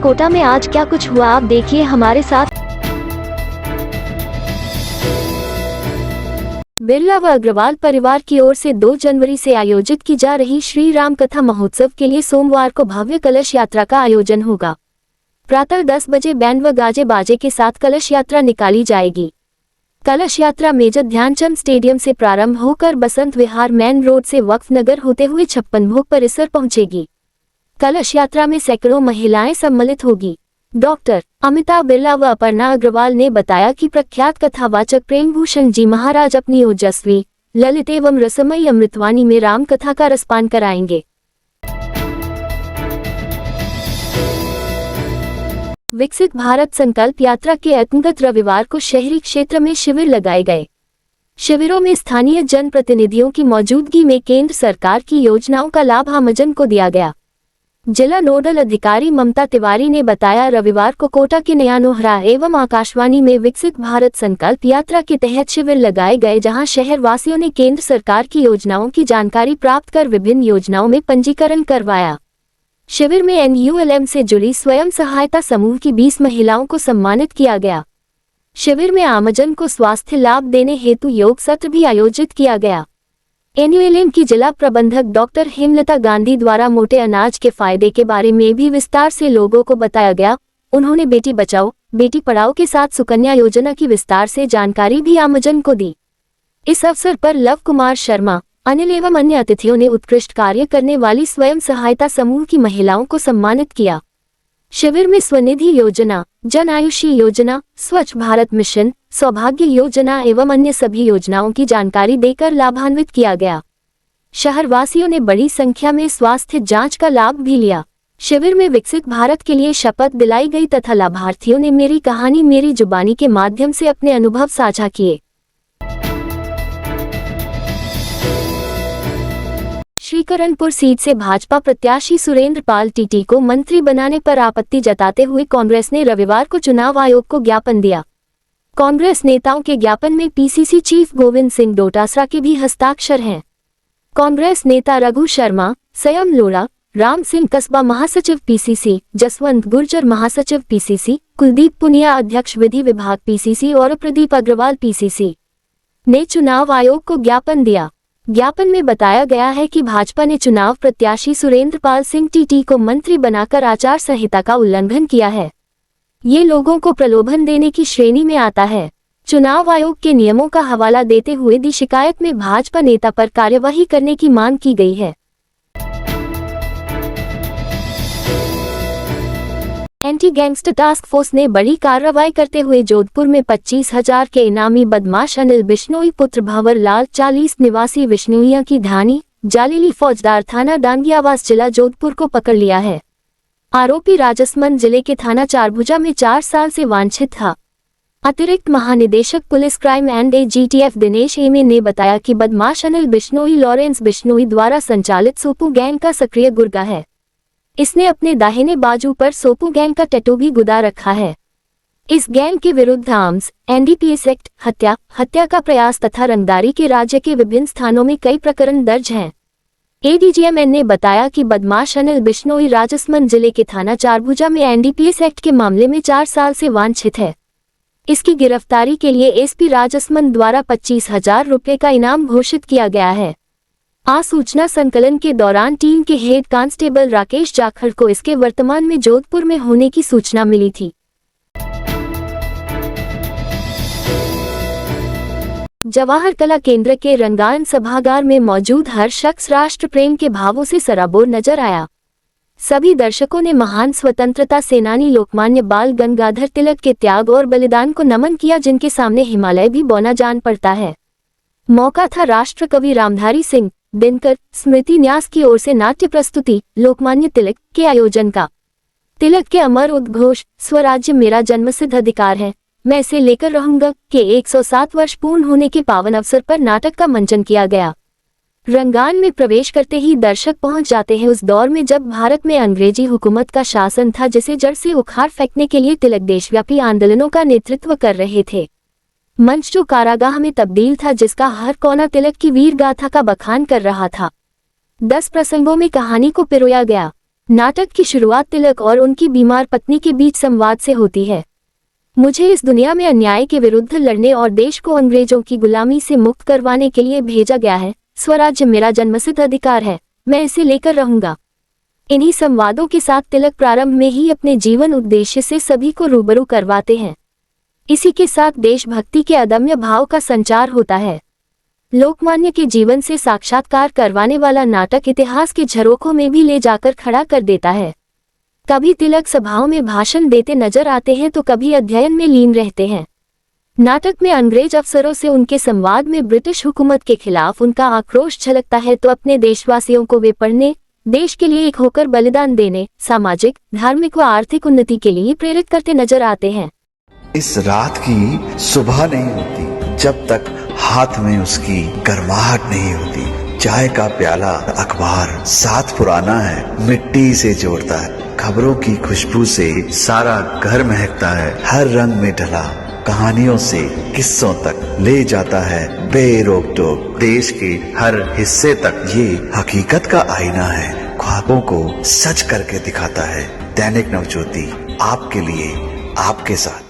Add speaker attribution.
Speaker 1: कोटा में आज क्या कुछ हुआ, आप देखिए हमारे साथ। बिरला व अग्रवाल परिवार की ओर से 2 जनवरी से आयोजित की जा रही श्री राम कथा महोत्सव के लिए सोमवार को भव्य कलश यात्रा का आयोजन होगा। प्रातः 10 बजे बैंड व गाजे बाजे के साथ कलश यात्रा निकाली जाएगी। कलश यात्रा मेजर ध्यानचंद स्टेडियम से प्रारंभ होकर बसंत विहार मेन रोड से वक्फ नगर होते हुए 56 भोग परिसर पहुंचेगी। कलश यात्रा में सैकड़ों महिलाएं सम्मिलित होगी। डॉक्टर अमिताभ बिरला व अपर्णा अग्रवाल ने बताया कि प्रख्यात कथावाचक प्रेमभूषण जी महाराज अपनी ओजस्वी, ललित एवं रसमयी अमृतवाणी में राम कथा का रसपान कराएंगे। विकसित भारत संकल्प यात्रा के अंतर्गत रविवार को शहरी क्षेत्र में शिविर लगाए गए। शिविरों में स्थानीय जनप्रतिनिधियों की मौजूदगी में केंद्र सरकार की योजनाओं का लाभ आमजन को दिया गया। जिला नोडल अधिकारी ममता तिवारी ने बताया, रविवार को कोटा के नया नोहरा एवं आकाशवाणी में विकसित भारत संकल्प यात्रा के तहत शिविर लगाए गए, जहां शहर वासियों ने केंद्र सरकार की योजनाओं की जानकारी प्राप्त कर विभिन्न योजनाओं में पंजीकरण करवाया। शिविर में NULM से जुड़ी स्वयं सहायता समूह की 20 महिलाओं को सम्मानित किया गया। शिविर में आमजन को स्वास्थ्य लाभ देने हेतु योग सत्र भी आयोजित किया गया। NULM की जिला प्रबंधक डॉक्टर हेमलता गांधी द्वारा मोटे अनाज के फायदे के बारे में भी विस्तार से लोगों को बताया गया। उन्होंने बेटी बचाओ बेटी पढ़ाओ के साथ सुकन्या योजना की विस्तार से जानकारी भी आमजन को दी। इस अवसर पर लव कुमार शर्मा, अनिल एवं अन्य अतिथियों ने उत्कृष्ट कार्य करने वाली स्वयं सहायता समूह की महिलाओं को सम्मानित किया। शिविर में स्वनिधि योजना, जन आयुषी योजना, स्वच्छ भारत मिशन, सौभाग्य योजना एवं अन्य सभी योजनाओं की जानकारी देकर लाभान्वित किया गया। शहरवासियों ने बड़ी संख्या में स्वास्थ्य जांच का लाभ भी लिया। शिविर में विकसित भारत के लिए शपथ दिलाई गई तथा लाभार्थियों ने मेरी कहानी मेरी जुबानी के माध्यम से अपने अनुभव साझा किए। श्रीकरणपुर सीट से भाजपा प्रत्याशी सुरेंद्र पाल टीटी को मंत्री बनाने पर आपत्ति जताते हुए कांग्रेस ने रविवार को चुनाव आयोग को ज्ञापन दिया। कांग्रेस नेताओं के ज्ञापन में PCC चीफ गोविंद सिंह डोटासरा के भी हस्ताक्षर हैं। कांग्रेस नेता रघु शर्मा, संयम लोढ़ा, राम सिंह कस्बा महासचिव PCC, जसवंत गुर्जर महासचिव PCC, कुलदीप पुनिया अध्यक्ष विधि विभाग PCC और प्रदीप अग्रवाल PCC ने चुनाव आयोग को ज्ञापन दिया। ज्ञापन में बताया गया है कि भाजपा ने चुनाव प्रत्याशी सुरेंद्र पाल सिंह टीटी को मंत्री बनाकर आचार संहिता का उल्लंघन किया है। ये लोगों को प्रलोभन देने की श्रेणी में आता है। चुनाव आयोग के नियमों का हवाला देते हुए दी शिकायत में भाजपा नेता पर कार्यवाही करने की मांग की गई है। एंटी गैंगस्टर टास्क फोर्स ने बड़ी कार्रवाई करते हुए जोधपुर में 25,000 के इनामी बदमाश अनिल बिश्नोई पुत्र भंवर लाल 40 निवासी विष्णुइया की धानी जालीली फौजदार थाना डांगियावास जिला जोधपुर को पकड़ लिया है। आरोपी राजसमंद जिले के थाना चारभुजा में 4 साल से वांछित था। अतिरिक्त महानिदेशक police crime and AGTF Dinesh एमे ने बताया कि बदमाश अनिल बिश्नोई लॉरेंस बिश्नोई द्वारा संचालित सोपू गैंग का सक्रिय गुर्गा है। इसने अपने दाहिने बाजू पर सोपू गैंग का टैटू भी गुदा रखा है। इस गैंग के विरुद्ध आर्म्स, NDPS एक्ट, हत्या का प्रयास तथा रंगदारी के राज्य के विभिन्न स्थानों में कई प्रकरण दर्ज हैं। ADGMN ने बताया कि बदमाश अनिल बिश्नोई राजसमंद जिले के थाना चारभुजा में NDPS एक्ट के मामले में 4 साल से वांछित है। इसकी गिरफ्तारी के लिए SP राजसमंद द्वारा 25,000 रुपये का इनाम घोषित किया गया है। सूचना संकलन के दौरान टीम के हेड कांस्टेबल राकेश जाखड़ को इसके वर्तमान में जोधपुर में होने की सूचना मिली थी। जवाहर कला केंद्र के रंगायन सभागार में मौजूद हर शख्स राष्ट्र प्रेम के भावों से सराबोर नजर आया। सभी दर्शकों ने महान स्वतंत्रता सेनानी लोकमान्य बाल गंगाधर तिलक के त्याग और बलिदान को नमन किया, जिनके सामने हिमालय भी बौना जान पड़ता है। मौका था राष्ट्र कवि रामधारी सिंह दिनकर स्मृति न्यास की ओर से नाट्य प्रस्तुति लोकमान्य तिलक के आयोजन का। तिलक के अमर उद्घोष स्वराज्य मेरा जन्मसिद्ध अधिकार है, मैं इसे लेकर रहूंगा के 107 वर्ष पूर्ण होने के पावन अवसर पर नाटक का मंचन किया गया। रंगान में प्रवेश करते ही दर्शक पहुंच जाते हैं उस दौर में जब भारत में अंग्रेजी हुकूमत का शासन था, जिसे जड़ से उखाड़ फेंकने के लिए तिलक देशव्यापी आंदोलनों का नेतृत्व कर रहे थे। मंच जो कारागाह में तब्दील था, जिसका हर कोना तिलक की वीर गाथा का बखान कर रहा था। 10 प्रसंगों में कहानी को पिरोया गया। नाटक की शुरुआत तिलक और उनकी बीमार पत्नी के बीच संवाद से होती है। मुझे इस दुनिया में अन्याय के विरुद्ध लड़ने और देश को अंग्रेजों की गुलामी से मुक्त करवाने के लिए भेजा गया है। स्वराज्य मेरा जन्मसिद्ध अधिकार है, मैं इसे लेकर रहूंगा। इन्हीं संवादों के साथ तिलक प्रारंभ में ही अपने जीवन उद्देश्य से सभी को रूबरू करवाते हैं। इसी के साथ देशभक्ति के अदम्य भाव का संचार होता है। लोकमान्य के जीवन से साक्षात्कार करवाने वाला नाटक इतिहास के झरोखों में भी ले जाकर खड़ा कर देता है। कभी तिलक सभाओं में भाषण देते नजर आते हैं तो कभी अध्ययन में लीन रहते हैं। नाटक में अंग्रेज अफसरों से उनके संवाद में ब्रिटिश हुकूमत के खिलाफ उनका आक्रोश झलकता है तो अपने देशवासियों को वे पढ़ने, देश के लिए एक होकर बलिदान देने, सामाजिक, धार्मिक व आर्थिक उन्नति के लिए प्रेरित करते नजर आते हैं।
Speaker 2: इस रात की सुबह नहीं होती जब तक हाथ में उसकी गर्माहट नहीं होती। चाय का प्याला, अखबार साथ पुराना है, मिट्टी से जोड़ता है। खबरों की खुशबू से सारा घर महकता है। हर रंग में ढला कहानियों से किस्सों तक ले जाता है बेरोक टोक। देश के हर हिस्से तक ये हकीकत का आईना है, ख्वाबों को सच करके दिखाता है। दैनिक नवज्योति आपके लिए, आपके साथ।